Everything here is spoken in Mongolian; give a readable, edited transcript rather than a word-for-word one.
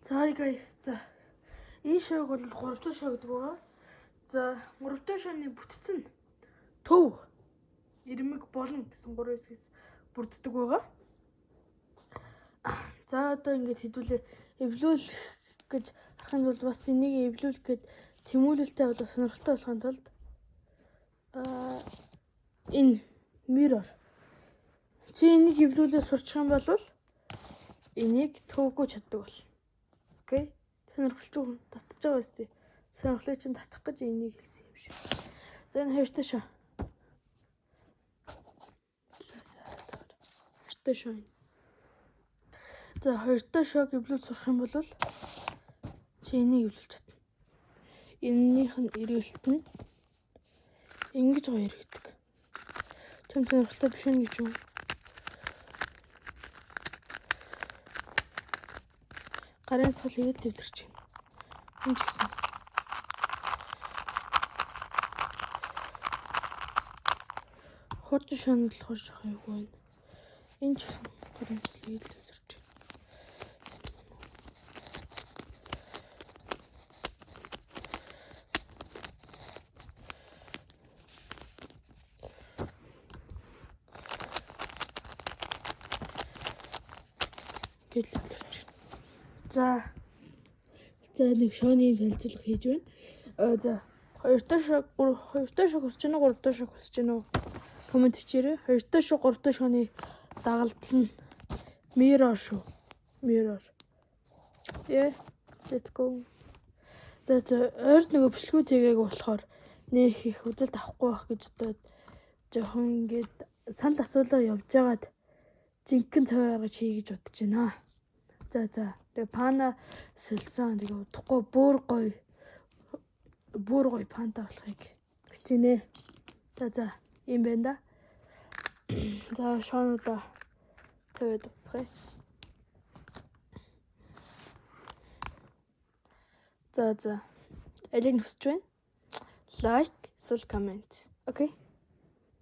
За guys. За. Энэ шоуг бол 3 дахь шоу гэдэг байгаа. За 3 дахь шоуны бүтцэн төв ирмэг болно гэсэн 3 хэсгээс бүрддэг байгаа. За одоо ингэж хэдүүлээ эвлүүл гэж харахын тулд бас энийг эвлүүл гэд тэмүүлэлтэй одоо сонирхолтой болохын тулд энэ mirror чи энийг эвлүүлээ сурчих юм бол энийг төвгөө чаддаг бол. Окей. Сонирхолч хүн татчих байгаа үстэй. Сонирхлыг чинь татах гэж энийг хэлсэн юм шиг. За энэ хоёртой шоо. Хоёртой шоо. За хоёртой шоог эвлүүл сурах юм бол чи энийг эвлүүлж чадна. Эннийх нь эргэлт нь ингэж гоё эргэдэг. Чам сонирхолтой биш үү гэж юм. Гарын сул хийгээд төвлөрч байна. Энэ ч гэсэн. Хурд шанал болохоор жоох юу байна. Энэ ч гэсэн гарын сул хийгээд төвлөрч байна. Гэтэл төвлөрч байна. За нэг шооны танилцуулга хийж байна. За хоёртой шог хүсэж байна уу? 3 дахь шог хүсэж байна уу? Комент бичээрэй. 2 дахь шог 3 дахь шооны дагалдал нь mirror шүү. Mirror. Let's go. Тэгээд ойрд нөгөө бичлэгүү тэгээг болохоор нөх их үзэлт авахгүй байх гэж одоо жоохон ингээд санал асуулга явж байгаад жинхэнэ цай гаргаж хий гэж бодож байна. За тэгээ пана сэлсэн тэгээ утгагүй бүр гоё панда болохыг бичнэ. За юм байна да. За шоонуудаа тавиад уцгаая. За алийг хүсэж байна. Лайк, эсвэл комент. Окей.